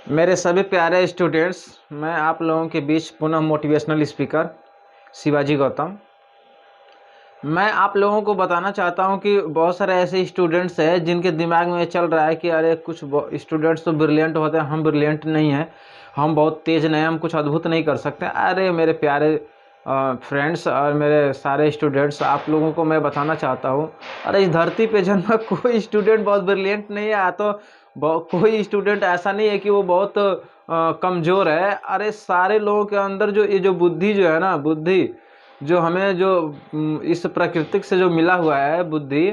मेरे सभी प्यारे स्टूडेंट्स, मैं आप लोगों के बीच पुनः मोटिवेशनल स्पीकर शिवाजी गौतम। मैं आप लोगों को बताना चाहता हूं कि बहुत सारे ऐसे स्टूडेंट्स हैं जिनके दिमाग में ये चल रहा है कि अरे कुछ स्टूडेंट्स तो ब्रिलियंट होते हैं, हम ब्रिलियंट नहीं हैं, हम बहुत तेज नहीं, हम कुछ अद्भुत नहीं कर सकते। अरे मेरे प्यारे फ्रेंड्स और मेरे सारे स्टूडेंट्स, आप लोगों को मैं बताना चाहता हूँ, अरे इस धरती पे जन्मा कोई स्टूडेंट बहुत ब्रिलियंट नहीं है। तो कोई स्टूडेंट ऐसा नहीं है कि वो बहुत कमज़ोर है। अरे सारे लोगों के अंदर जो ये जो बुद्धि जो है ना, बुद्धि जो हमें जो इस प्राकृतिक से जो मिला हुआ है बुद्धि,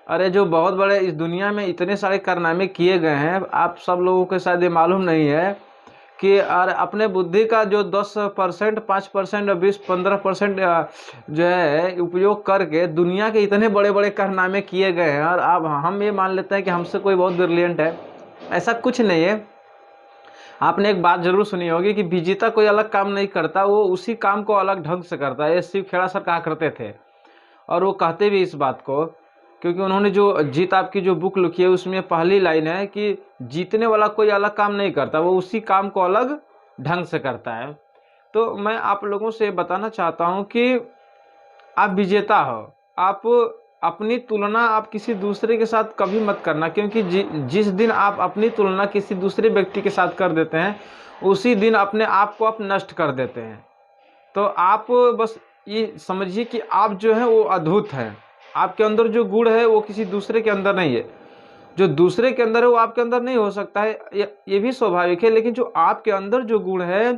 अरे जो बहुत बड़े इस दुनिया में इतने सारे कारनामे किए गए हैं, आप सब लोगों को शायद ये मालूम नहीं है कि और अपने बुद्धि का जो 10%, 5% और 20-15% जो है उपयोग करके दुनिया के इतने बड़े बड़े कारनामे किए गए हैं। और अब हम ये मान लेते हैं कि हमसे कोई बहुत ब्रिलियंट है। ऐसा कुछ नहीं है। आपने एक बात जरूर सुनी होगी कि विजेता कोई अलग काम नहीं करता, वो उसी काम को अलग ढंग से करता है। ये शिव खेड़ा सर कहा करते थे, और वो कहते भी इस बात को, क्योंकि उन्होंने जो जीत आपकी जो बुक लिखी है उसमें पहली लाइन है कि जीतने वाला कोई अलग काम नहीं करता, वो उसी काम को अलग ढंग से करता है। तो मैं आप लोगों से बताना चाहता हूं कि आप विजेता हो। आप अपनी तुलना आप किसी दूसरे के साथ कभी मत करना, क्योंकि जिस दिन आप अपनी तुलना किसी दूसरे व्यक्ति के साथ कर देते हैं, उसी दिन अपने आप को आप नष्ट कर देते हैं। तो आप बस ये समझिए कि आप जो है वो अद्भुत हैं। आपके अंदर जो गुण है वो किसी दूसरे के अंदर नहीं है। जो दूसरे के अंदर है वो आपके अंदर नहीं हो सकता है, ये भी स्वाभाविक है। लेकिन जो आपके अंदर जो गुण है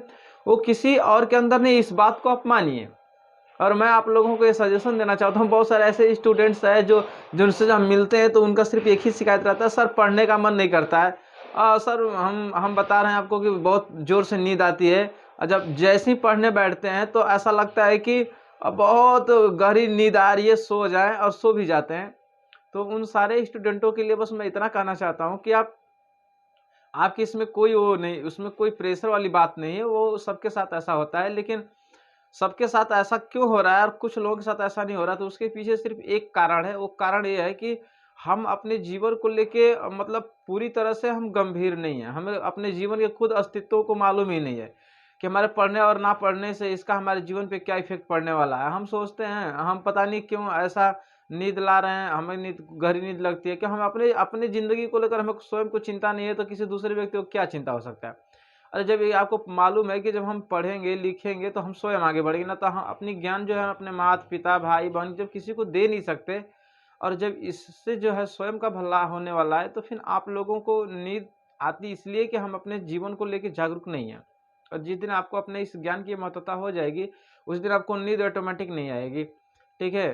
वो किसी और के अंदर नहीं, इस बात को आप मानिए। और मैं आप लोगों को ये सजेशन देना चाहता हूँ, बहुत सारे ऐसे स्टूडेंट्स हैं जो जिनसे जब हम मिलते हैं तो उनका सिर्फ एक ही शिकायत रहता है, सर पढ़ने का मन नहीं करता है। सर हम बता रहे हैं आपको कि बहुत ज़ोर से नींद आती है, और जब जैसे ही पढ़ने बैठते हैं तो ऐसा लगता है कि बहुत गहरी नींद आ रही है, सो जाएं, और सो भी जाते हैं। तो उन सारे स्टूडेंटों के लिए बस मैं इतना कहना चाहता हूँ कि आपकी इसमें कोई वो नहीं, उसमें कोई प्रेशर वाली बात नहीं है, वो सबके साथ ऐसा होता है। लेकिन सबके साथ ऐसा क्यों हो रहा है और कुछ लोगों के साथ ऐसा नहीं हो रहा, तो उसके पीछे सिर्फ एक कारण है। वो कारण ये है कि हम अपने जीवन को लेके मतलब पूरी तरह से हम गंभीर नहीं है। हमें अपने जीवन के खुद अस्तित्व को मालूम ही नहीं है कि हमारे पढ़ने और ना पढ़ने से इसका हमारे जीवन पे क्या इफेक्ट पड़ने वाला है। हम सोचते हैं, हम पता नहीं क्यों ऐसा नींद ला रहे हैं, हमें नींद गहरी नींद लगती है कि हम अपने अपनी जिंदगी को लेकर हमें स्वयं को चिंता नहीं है, तो किसी दूसरे व्यक्ति को क्या चिंता हो सकता है। अरे जब ये आपको मालूम है कि जब हम पढ़ेंगे लिखेंगे तो हम स्वयं आगे बढ़ेंगे ना, तो हम अपनी ज्ञान जो है अपने माता पिता भाई बहन जब किसी को दे नहीं सकते, और जब इससे जो है स्वयं का भला होने वाला है, तो फिर आप लोगों को नींद आती इसलिए कि हम अपने जीवन को लेकर जागरूक नहीं है। और जिस दिन आपको अपने इस ज्ञान की महत्वता हो जाएगी, उस दिन आपको नींद ऑटोमेटिक नहीं आएगी। ठीक है,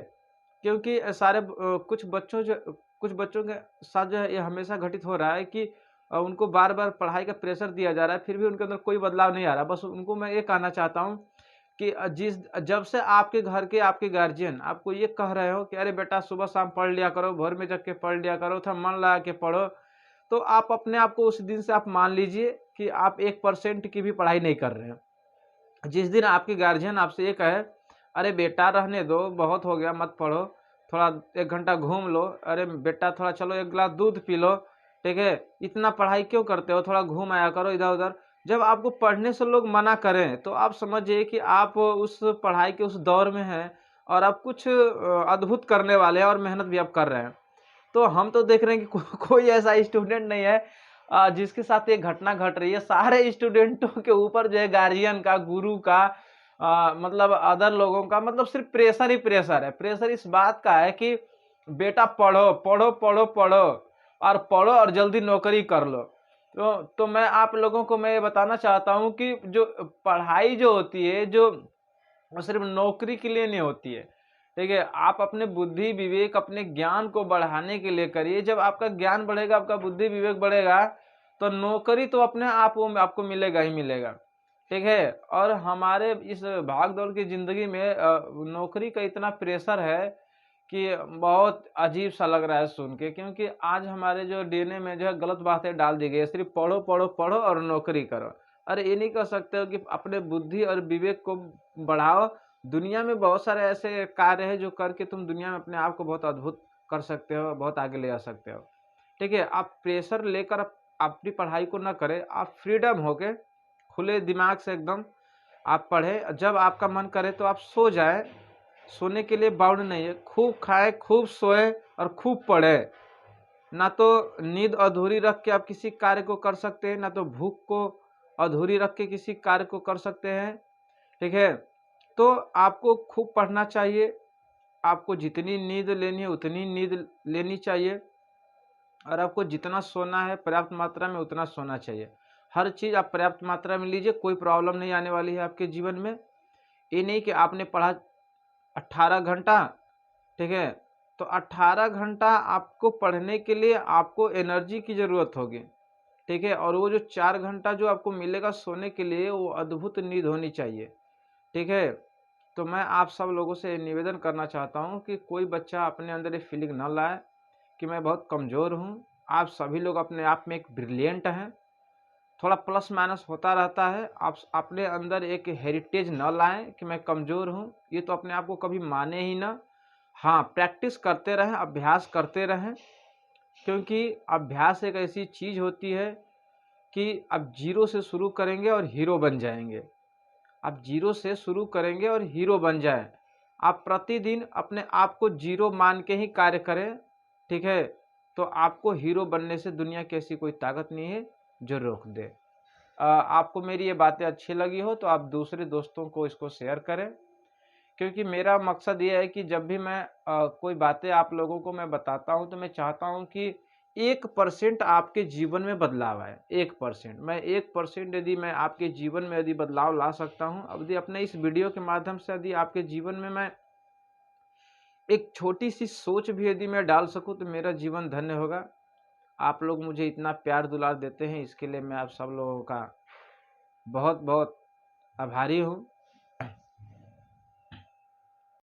क्योंकि कुछ बच्चों के साथ जो है ये हमेशा घटित हो रहा है कि उनको बार-बार पढ़ाई का प्रेशर दिया जा रहा है, फिर भी उनके अंदर कोई बदलाव नहीं आ रहा। बस उनको मैं ये कहना चाहता हूँ कि जिस जब से आपके घर के आपके गार्जियन आपको ये कह रहे हो कि अरे बेटा सुबह शाम पढ़ लिया करो, भोर में जग के पढ़ लिया करो, थोड़ा मन लगा के पढ़ो, तो आप अपने आप को उस दिन से आप मान लीजिए कि आप 1% की भी पढ़ाई नहीं कर रहे हैं। जिस दिन आपके गार्जियन आपसे ये कहे, अरे बेटा रहने दो, बहुत हो गया, मत पढ़ो, थोड़ा 1 घंटा घूम लो, अरे बेटा थोड़ा चलो 1 गिलास दूध पी लो, ठीक है, इतना पढ़ाई क्यों करते हो, थोड़ा घूम आया करो इधर उधर। जब आपको पढ़ने से लोग मना करें तो आप समझिए कि आप उस पढ़ाई के उस दौर में हैं, और आप कुछ अद्भुत करने वाले हैं, और मेहनत भी आप कर रहे हैं। तो हम तो देख रहे हैं कि कोई ऐसा स्टूडेंट नहीं है जिसके साथ ये घटना घट रही है। सारे स्टूडेंटों के ऊपर जो है गार्जियन का, गुरु का, मतलब अदर लोगों का, मतलब सिर्फ प्रेशर ही प्रेशर है। प्रेशर इस बात का है कि बेटा पढ़ो पढ़ो पढ़ो पढ़ो, और पढ़ो और जल्दी नौकरी कर लो। तो मैं आप लोगों को मैं ये बताना चाहता हूँ कि जो पढ़ाई जो होती है, जो वो सिर्फ नौकरी के लिए नहीं होती है। ठीक है, आप अपने बुद्धि विवेक अपने ज्ञान को बढ़ाने के लिए करिए। जब आपका ज्ञान बढ़ेगा, आपका बुद्धि विवेक बढ़ेगा, तो नौकरी तो अपने आप वो आपको मिलेगा ही मिलेगा। ठीक है, और हमारे इस भाग दौड़ की जिंदगी में नौकरी का इतना प्रेशर है कि बहुत अजीब सा लग रहा है सुन के, क्योंकि आज हमारे जो डीएनए में जो है गलत बातें डाल दी गई है, सिर्फ पढ़ो पढ़ो पढ़ो और नौकरी करो। अरे ये नहीं कर सकते हो कि अपने बुद्धि और विवेक को बढ़ाओ। दुनिया में बहुत सारे ऐसे कार्य हैं जो करके तुम दुनिया में अपने आप को बहुत अद्भुत कर सकते हो, बहुत आगे ले जा सकते हो। ठीक है, आप प्रेशर लेकर अपनी पढ़ाई को ना करें, आप फ्रीडम होके खुले दिमाग से एकदम आप पढ़ें। जब आपका मन करे तो आप सो जाएँ, सोने के लिए बाउंड नहीं है। खूब खाएँ, खूब सोएँ और खूब पढ़ें। ना तो नींद अधूरी रख के आप किसी कार्य को कर सकते हैं, ना तो भूख को अधूरी रख के किसी कार्य को कर सकते हैं, ठीक है? तो आपको खूब पढ़ना चाहिए, आपको जितनी नींद लेनी है उतनी नींद लेनी चाहिए और आपको जितना सोना है पर्याप्त मात्रा में उतना सोना चाहिए। हर चीज़ आप पर्याप्त मात्रा में लीजिए, कोई प्रॉब्लम नहीं आने वाली है आपके जीवन में। ये नहीं कि आपने पढ़ा 18 घंटा, ठीक है? तो 18 घंटा आपको पढ़ने के लिए आपको एनर्जी की ज़रूरत होगी, ठीक है? और वो जो 4 घंटा जो आपको मिलेगा सोने के लिए, वो अद्भुत नींद होनी चाहिए, ठीक है? तो मैं आप सब लोगों से निवेदन करना चाहता हूँ कि कोई बच्चा अपने अंदर ये फीलिंग ना लाए कि मैं बहुत कमज़ोर हूँ। आप सभी लोग अपने आप में एक ब्रिलियंट हैं। थोड़ा प्लस माइनस होता रहता है। आप अपने अंदर एक हेरिटेज न लाएँ कि मैं कमज़ोर हूँ, ये तो अपने आप को कभी माने ही ना। हाँ, प्रैक्टिस करते रहें, अभ्यास करते रहें, क्योंकि अभ्यास एक ऐसी चीज़ होती है कि आप ज़ीरो से शुरू करेंगे और हीरो बन जाएँगे। आप ज़ीरो से शुरू करेंगे और हीरो बन जाएँ। आप प्रतिदिन अपने आप को ज़ीरो मान के ही कार्य करें, ठीक है? तो आपको हीरो बनने से दुनिया की ऐसी कोई ताकत नहीं है जो रोक दे। आपको मेरी ये बातें अच्छी लगी हो तो आप दूसरे दोस्तों को इसको शेयर करें, क्योंकि मेरा मकसद ये है कि जब भी मैं कोई बातें आप लोगों को मैं बताता हूँ तो मैं चाहता हूँ कि 1% आपके जीवन में बदलाव आए। 1%, मैं 1% यदि मैं आपके जीवन में यदि बदलाव ला सकता हूँ, अब यदि अपने इस वीडियो के माध्यम से यदि आपके जीवन में मैं एक छोटी-सी सोच भी यदि मैं डाल सकूँ तो मेरा जीवन धन्य होगा। आप लोग मुझे इतना प्यार दुलार देते हैं, इसके लिए मैं आप सब लोगों का बहुत-बहुत आभारी हूँ।